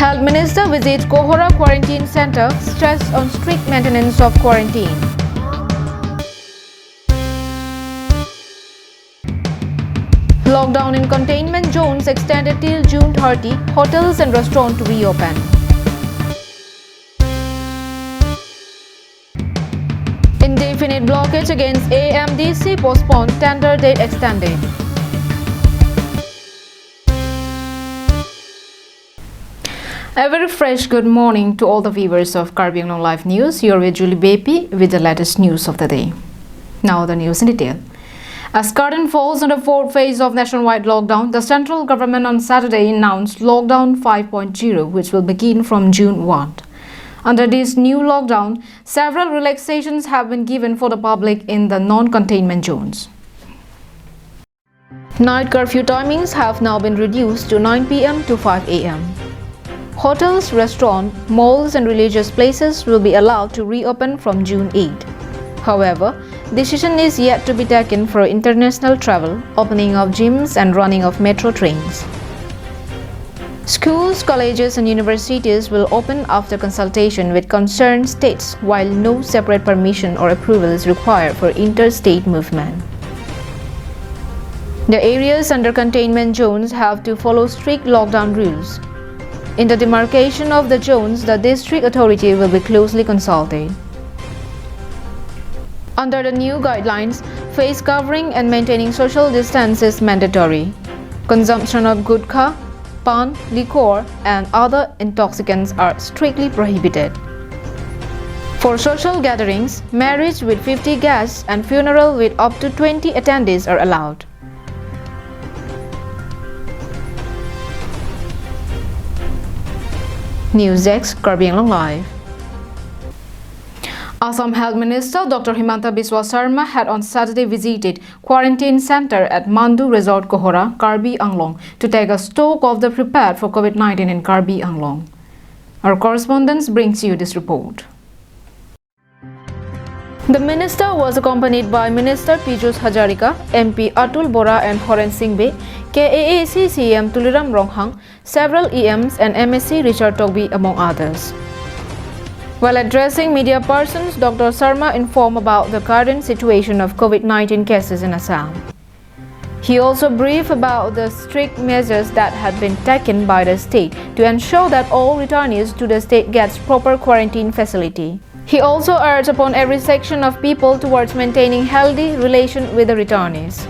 Health Minister visits Kohora Quarantine Center, stress on strict maintenance of quarantine. Lockdown in containment zones extended till June 30, hotels and restaurants to reopen. Indefinite blockage against AMDC postponed, tender date extended. A very fresh good morning to all the viewers of Karbi Anglong Live News. You're with Julie Bepi with the latest news of the day. Now the news in detail. As curtain falls on the fourth phase of nationwide lockdown, the central government on Saturday announced Lockdown 5.0, which will begin from June 1. Under this new lockdown, several relaxations have been given for the public in the non-containment zones. Night curfew timings have now been reduced to 9 p.m. to 5 a.m. Hotels, restaurants, malls and religious places will be allowed to reopen from June 8. However, decision is yet to be taken for international travel, opening of gyms and running of metro trains. Schools, colleges and universities will open after consultation with concerned states, while no separate permission or approval is required for interstate movement. The areas under containment zones have to follow strict lockdown rules. In the demarcation of the zones, the district authority will be closely consulted. Under the new guidelines, face covering and maintaining social distance is mandatory. Consumption of gutkha, pan, liquor and other intoxicants are strictly prohibited. For social gatherings, marriage with 50 guests and funeral with up to 20 attendees are allowed. News Desk, Karbi Anglong Live. Assam Health Minister Dr. Himanta Biswa Sarma had on Saturday visited quarantine center at Mandu Resort Kohora, Karbi Anglong to take a stock of the prepared for COVID-19 in Karbi Anglong. Our correspondent brings you this report. The minister was accompanied by Minister Piyush Hajarika, MP Atul Bora and Horen Singbe, KAAC CM Tuliram Ronghang, several EMs and MSc Richard Togbi among others. While addressing media persons, Dr. Sarma informed about the current situation of COVID-19 cases in Assam. He also briefed about the strict measures that had been taken by the state to ensure that all returnees to the state gets proper quarantine facility. He also urged upon every section of people towards maintaining healthy relation with the returnees.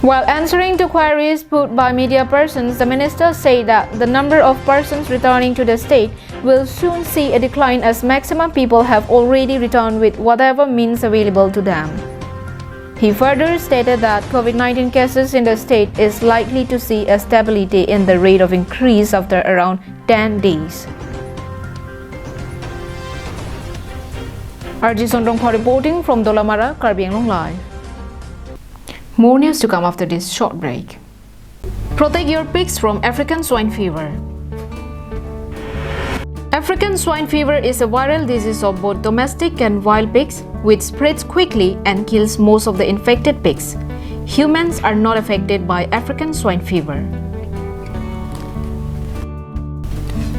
While answering to queries put by media persons, the minister said that the number of persons returning to the state will soon see a decline as maximum people have already returned with whatever means available to them. He further stated that COVID-19 cases in the state is likely to see a stability in the rate of increase after around 10 days. RG Sondrongpa reporting from Dolamara, Karbi Anglong Live. More news to come after this short break. Protect your pigs from African swine fever. African swine fever is a viral disease of both domestic and wild pigs, which spreads quickly and kills most of the infected pigs. Humans are not affected by African swine fever.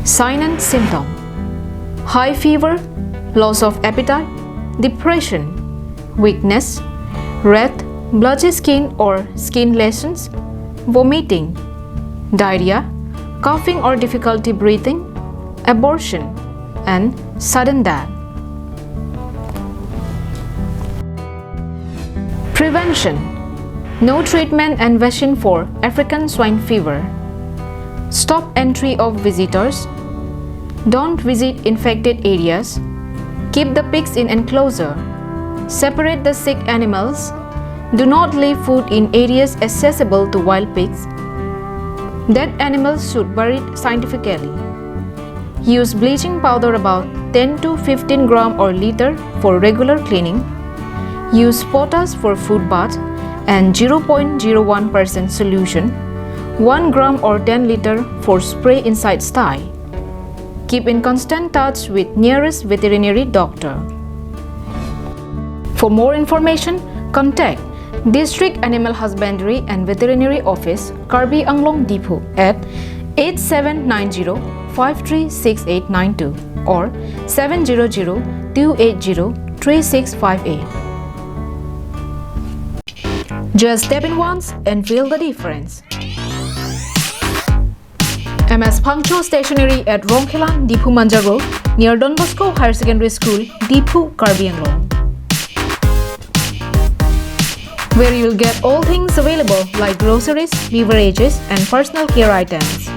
Sign and symptom: high fever, loss of appetite, depression, weakness, red, blotchy skin or skin lesions, vomiting, diarrhea, coughing or difficulty breathing, abortion, and sudden death. Prevention: no treatment and vaccine for African swine fever. Stop entry of visitors. Don't visit infected areas. Keep the pigs in enclosure. Separate the sick animals. Do not leave food in areas accessible to wild pigs. Dead animals should be buried scientifically. Use bleaching powder about 10 to 15 gram or liter for regular cleaning. Use potash for food bath and 0.01% solution, 1 gram or 10 liter for spray inside sty. Keep in constant touch with nearest veterinary doctor. For more information, contact District Animal Husbandry and Veterinary Office, Karbi Anglong Depot at 8790-536892 or 700-280-3658. Just step in once and feel the difference. MS Pangcho Stationery at Rongkhelan, Dipu Manjago, near Don Bosco Higher Secondary School, Dipu, Karbi Anglong, where you will get all things available like groceries, beverages, and personal care items.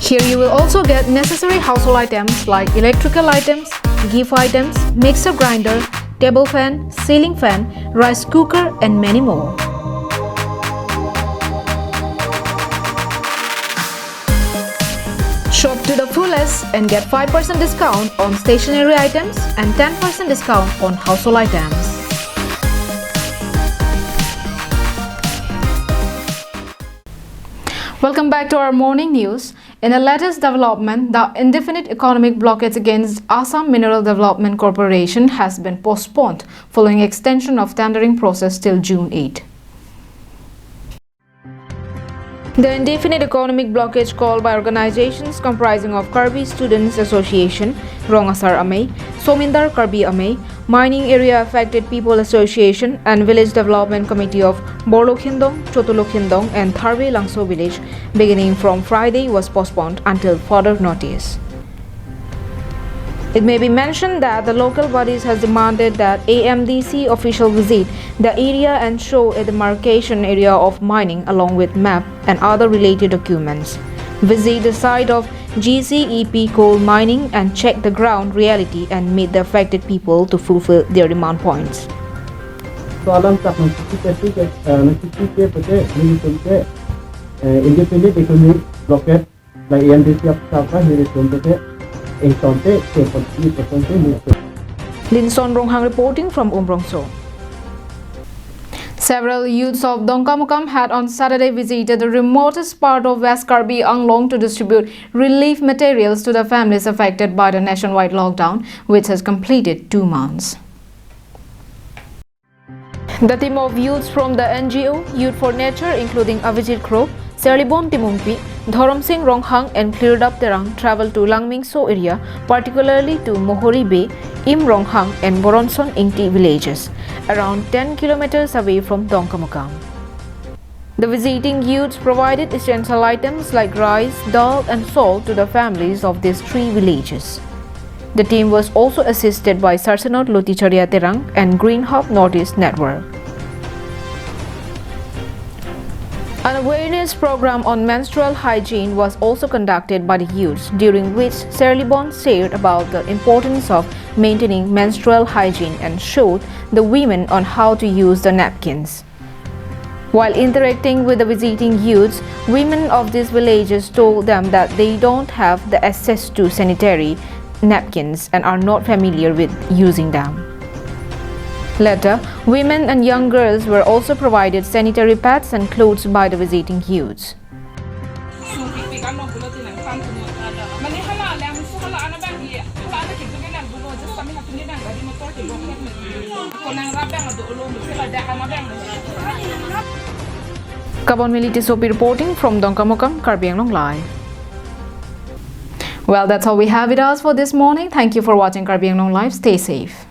Here you will also get necessary household items like electrical items, gift items, mixer grinder, table fan, ceiling fan, rice cooker, and many more. Shop to the fullest and get 5% discount on stationery items and 10% discount on household items. Welcome back to our morning news. In the latest development, the indefinite economic blockade against Assam Mineral Development Corporation has been postponed following extension of tendering process till June 8. The indefinite economic blockage called by organizations comprising of Karbi Students Association, Rongasar Amay, Somindar Karbi Amay, Mining Area Affected People Association and Village Development Committee of Borlokhindong, Chotulokhindong and Tharbe Langso village beginning from Friday was postponed until further notice. It may be mentioned that the local bodies has demanded that AMDC official visit the area and show a demarcation area of mining along with map and other related documents. Visit the site of GCEP coal mining and check the ground reality and meet the affected people to fulfill their demand points. Independent economic blockade like AMDC of South Linson Ronghang reporting from Umrongso. Several youths of Dongkamukam had on Saturday visited the remotest part of West Karbi Anglong to distribute relief materials to the families affected by the nationwide lockdown, which has completed 2 months. The team of youths from the NGO Youth for Nature, including Avijit Kro, Serlibon Timumpi, Dhorom Singh Ronghang and Klirdap Terang traveled to Langmingso area, particularly to Mohori Bay, Im Ronghang and Boronson Ingti villages, around 10 kilometers away from Dongkamukam. The visiting youths provided essential items like rice, dal and salt to the families of these 3 villages. The team was also assisted by Sarsanot Loticharia Terang and Green Hub Northeast Network. An awareness program on menstrual hygiene was also conducted by the youths, during which Serlibon shared about the importance of maintaining menstrual hygiene and showed the women on how to use the napkins. While interacting with the visiting youths, women of these villages told them that they don't have the access to sanitary napkins and are not familiar with using them. Later, women and young girls were also provided sanitary pads and clothes by the visiting youths. Kabon Militi Sopi reporting from Dongkamukam, Karbi Anglong Live. Well, that's all we have with us for this morning. Thank you for watching Karbi Anglong Live. Stay safe.